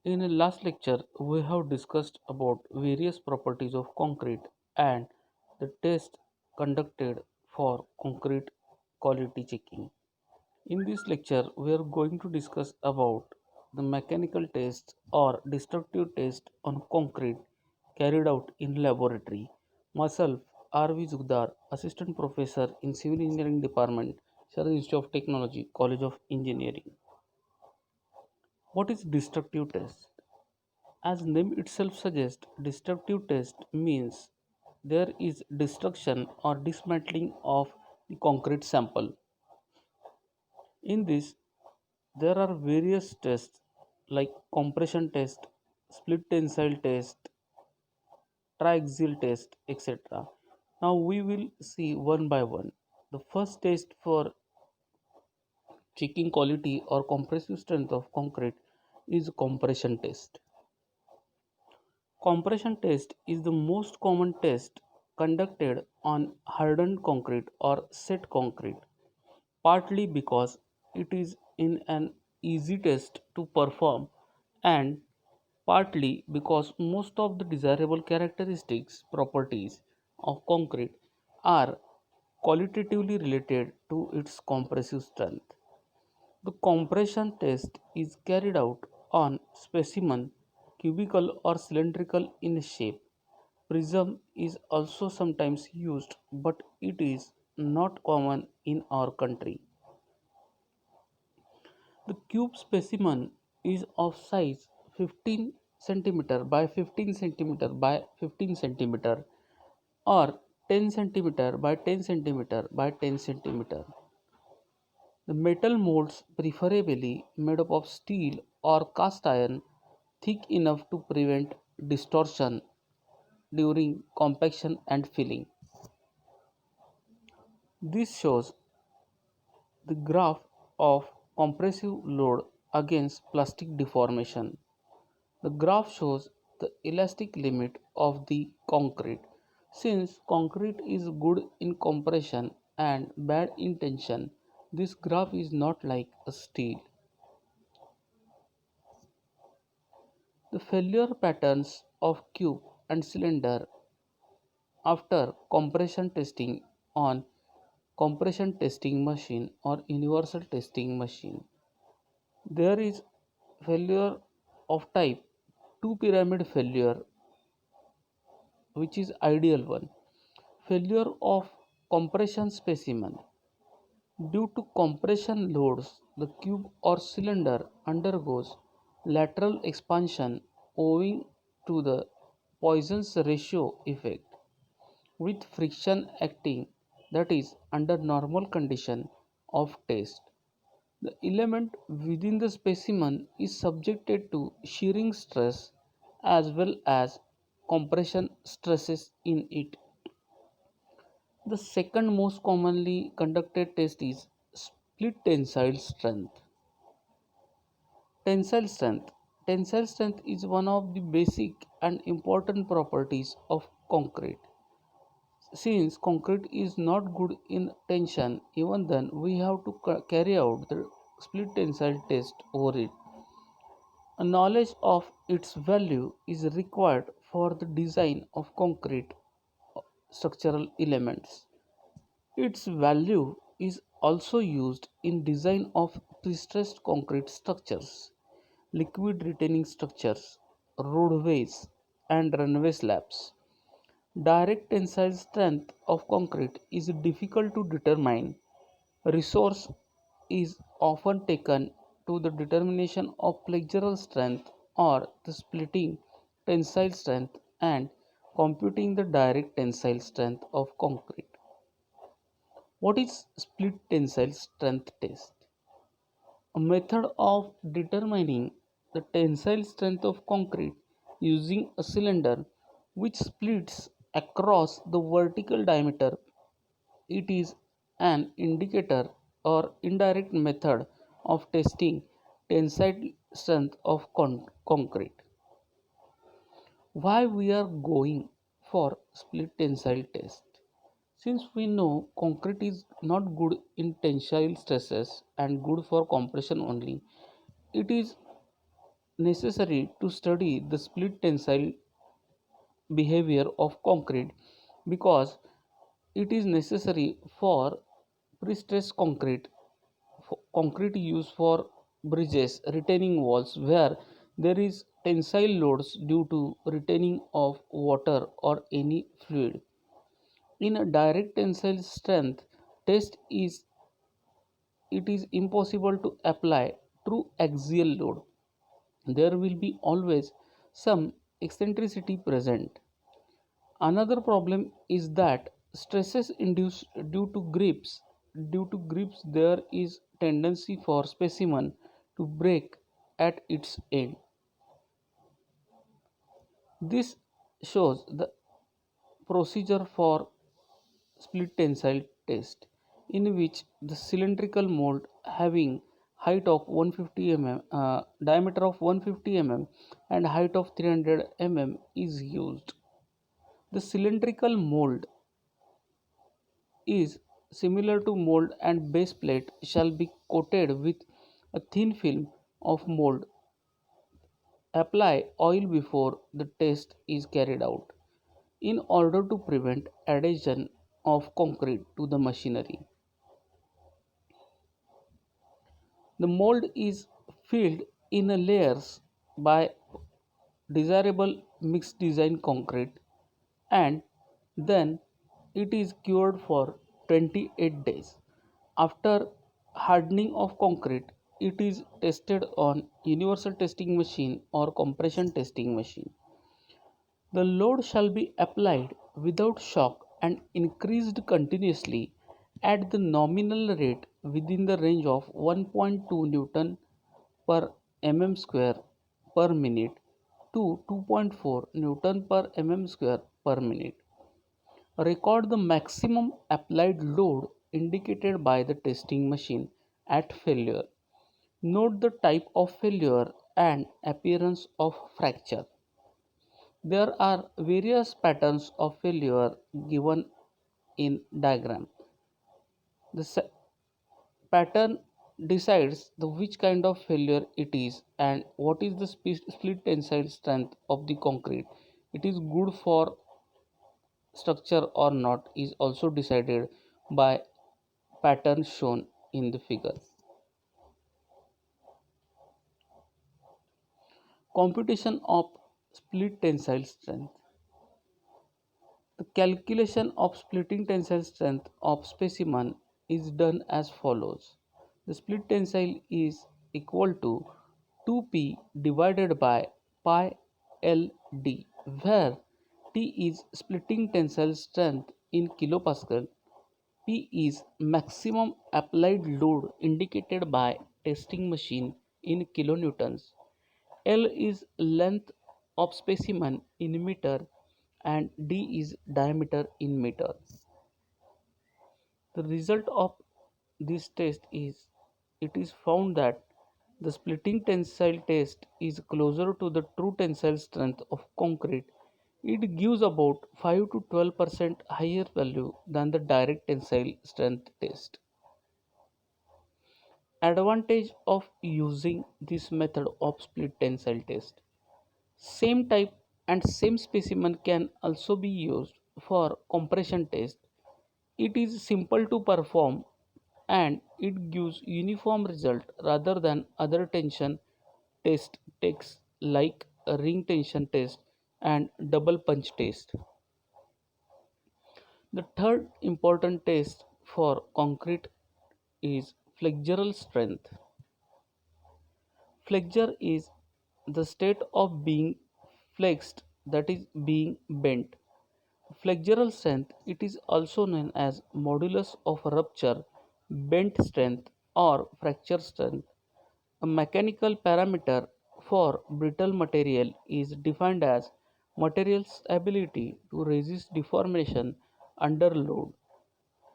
In a last lecture, we have discussed about various properties of concrete and the test conducted for concrete quality checking. In this lecture, we are going to discuss about the mechanical tests or destructive test on concrete carried out in laboratory. Myself, R.V. Zugdar, Assistant Professor in Civil Engineering Department, Sharan Institute of Technology, College of Engineering. What is destructive test? As name itself suggests, destructive test means there is destruction or dismantling of the concrete sample. In this, there are various tests like compression test, split tensile test, triaxial test, etc. Now we will see one by one. The first test for checking quality or compressive strength of concrete is compression test. Compression test is the most common test conducted on hardened concrete or set concrete, partly because it is in an easy test to perform and partly because most of the desirable characteristics properties of concrete are qualitatively related to its compressive strength. The compression test is carried out on specimen cubical or cylindrical in shape. Prism is also sometimes used, but it is not common in our country. The cube specimen is of size 15 centimeter by 15 centimeter by 15 centimeter or 10 centimeter by 10 centimeter by 10 centimeter. The metal molds preferably made up of steel or cast iron thick enough to prevent distortion during compaction and filling. This shows the graph of compressive load against plastic deformation. The graph shows the elastic limit of the concrete. Since concrete is good in compression and bad in tension, this graph is not like a steel. The failure patterns of cube and cylinder after compression testing on compression testing machine or universal testing machine. There is failure of type 2 pyramid failure, which is ideal one. Failure of compression specimen. Due to compression loads, the cube or cylinder undergoes lateral expansion owing to the Poisson's ratio effect, with friction acting, that is under normal condition of test. The element within the specimen is subjected to shearing stress as well as compression stresses in it. The second most commonly conducted test is split tensile strength. Tensile strength. Tensile strength is one of the basic and important properties of concrete. Since concrete is not good in tension, even then we have to carry out the split tensile test over it. A knowledge of its value is required for the design of concrete structural elements. Its value is also used in design of prestressed concrete structures, liquid retaining structures, roadways, and runway slabs. Direct tensile strength of concrete is difficult to determine. Resource is often taken to the determination of flexural strength or the splitting tensile strength and computing the direct tensile strength of concrete. What is split tensile strength test? A method of determining the tensile strength of concrete using a cylinder which splits across the vertical diameter. It is an indicator or indirect method of testing tensile strength of concrete. Why we are going for split tensile test? Since we know concrete is not good in tensile stresses and good for compression only, it is necessary to study the split tensile behavior of concrete because it is necessary for pre-stressed concrete used for bridges, retaining walls where there is tensile loads due to retaining of water or any fluid. In a direct tensile strength test it is impossible to apply true axial load. There will be always some eccentricity present. Another problem is that stresses induced due to grips there is tendency for specimen to break at its end. This shows the procedure for split tensile test in which the cylindrical mold having height of 150 mm, diameter of 150 mm and height of 300 mm is used. The cylindrical mold is similar to mold and base plate shall be coated with a thin film of mold. Apply oil before the test is carried out in order to prevent adhesion of concrete to the machinery. The mold is filled in a layers by desirable mixed design concrete and then it is cured for 28 days. After hardening of concrete, it is tested on universal testing machine or compression testing machine. The load shall be applied without shock and increased continuously at the nominal rate within the range of 1.2 Newton per mm square per minute to 2.4 Newton per mm square per minute. Record the maximum applied load indicated by the testing machine at failure. Note the type of failure and appearance of fracture. There are various patterns of failure given in diagram. The pattern decides the which kind of failure it is and what is the split tensile strength of the concrete. It is good for structure or not is also decided by pattern shown in the figure. Computation of split tensile strength. The calculation of splitting tensile strength of specimen is done as follows. The split tensile is equal to 2p divided by pi LD, where T is splitting tensile strength in kilopascal, P is maximum applied load indicated by testing machine in kilonewtons, L is length of specimen in meter and D is diameter in meter. The result of this test is it is found that the splitting tensile test is closer to the true tensile strength of concrete. It gives about 5 to 12% higher value than the direct tensile strength test. Advantage of using this method of split tensile test. Same type and same specimen can also be used for compression test. It is simple to perform and it gives uniform result rather than other tension test takes like a ring tension test and double punch test. The third important test for concrete is flexural strength. Flexure is the state of being flexed, that is being bent. Flexural strength it is also known as modulus of rupture, bent strength or fracture strength. A mechanical parameter for brittle material is defined as material's ability to resist deformation under load.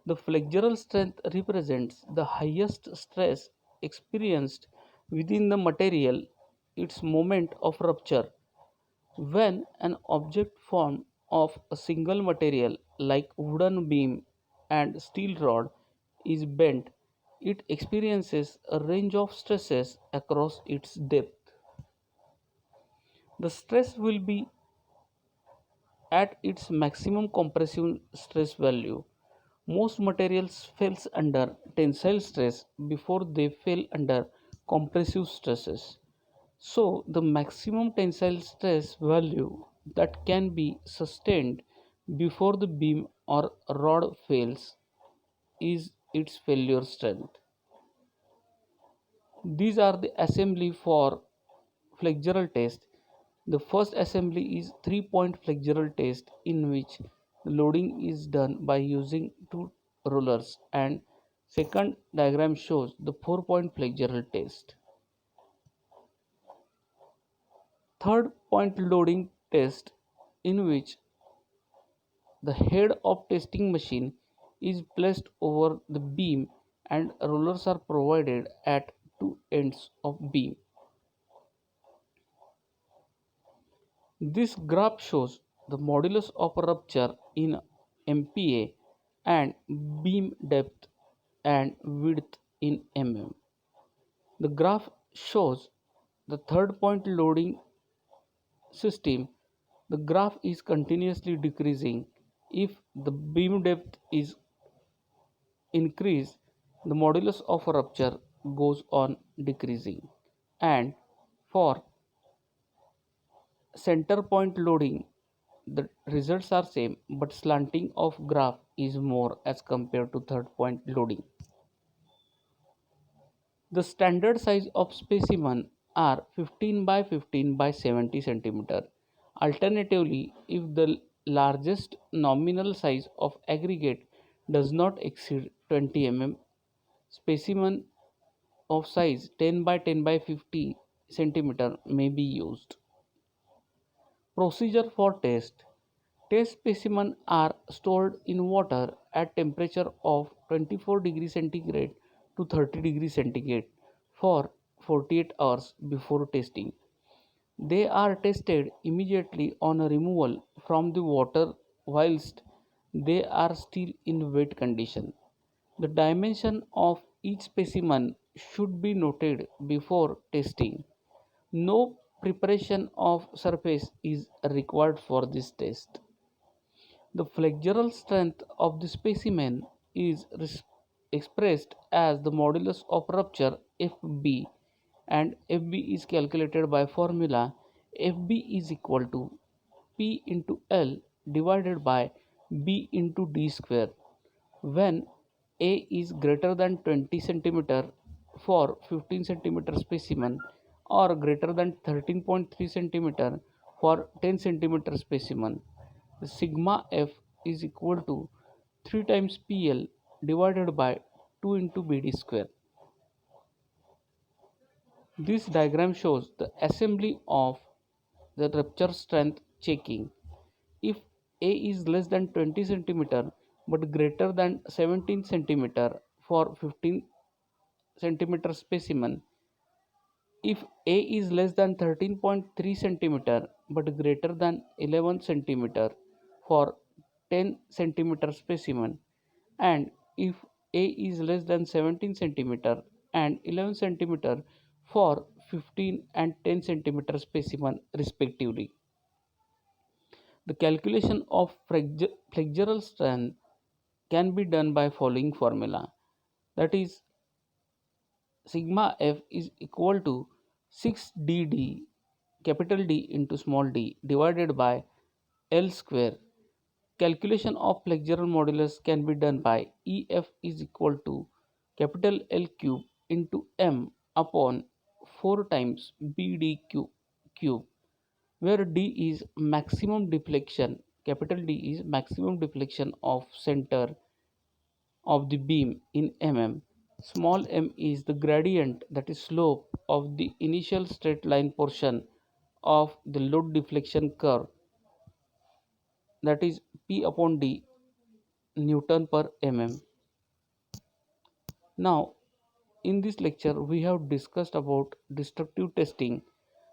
The flexural strength represents the highest stress experienced within the material, its moment of rupture. When an object formed of a single material like wooden beam and steel rod is bent, it experiences a range of stresses across its depth. The stress will be at its maximum compressive stress value. Most materials fails under tensile stress before they fail under compressive stresses. So, the maximum tensile stress value that can be sustained before the beam or rod fails is its failure strength. These are the assembly for flexural test. The first assembly is 3-point flexural test in which the loading is done by using two rollers, and second diagram shows the 4-point flexural test. Third point loading test in which the head of testing machine is placed over the beam and rollers are provided at two ends of beam. This graph shows the modulus of rupture in MPa and beam depth and width in mm. The graph shows the third point loading system. The graph is continuously decreasing. If the beam depth is increased, the modulus of rupture goes on decreasing. And for center point loading, the results are same but slanting of graph is more as compared to third point loading. The standard size of specimen are 15 by 15 by 70 centimeter. Alternatively, if the largest nominal size of aggregate does not exceed 20 mm, specimen of size 10 by 10 by 50 centimeter may be used. Procedure for test. Test specimens are stored in water at temperature of 24 degrees centigrade to 30 degrees centigrade for 48 hours before testing. They are tested immediately on removal from the water whilst they are still in wet condition. The dimension of each specimen should be noted before testing. No preparation of surface is required for this test. The flexural strength of the specimen is expressed as the modulus of rupture Fb, and Fb is calculated by formula Fb is equal to P into L divided by B into D square when A is greater than 20 centimeter for 15 centimeter specimen or greater than 13.3 centimeter for 10 centimeter specimen. The sigma F is equal to 3 times PL divided by 2 into BD square. This diagram shows the assembly of the rupture strength checking. If A is less than 20 centimeter but greater than 17 centimeter for 15 centimeter specimen, if A is less than 13.3 centimeter but greater than 11 centimeter for 10 centimeter specimen, and if A is less than 17 centimeter and 11 centimeter for 15 and 10 centimeter specimen respectively. The calculation of flexural strength can be done by following formula, that is sigma f is equal to 6dd capital D into small d divided by L square. Calculation of flexural modulus can be done by EF is equal to capital L cube into M upon 4 times BD cube, where D is maximum deflection, capital D is maximum deflection of center of the beam in mm. Small m is the gradient, that is slope of the initial straight line portion of the load deflection curve, that is P upon D Newton per mm. Now in this lecture we have discussed about destructive testing.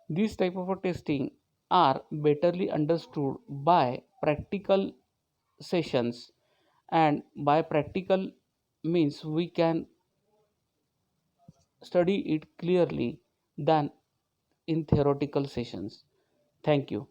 These type of a testing are betterly understood by practical sessions, and by practical means we can study it clearly than in theoretical sessions. Thank you.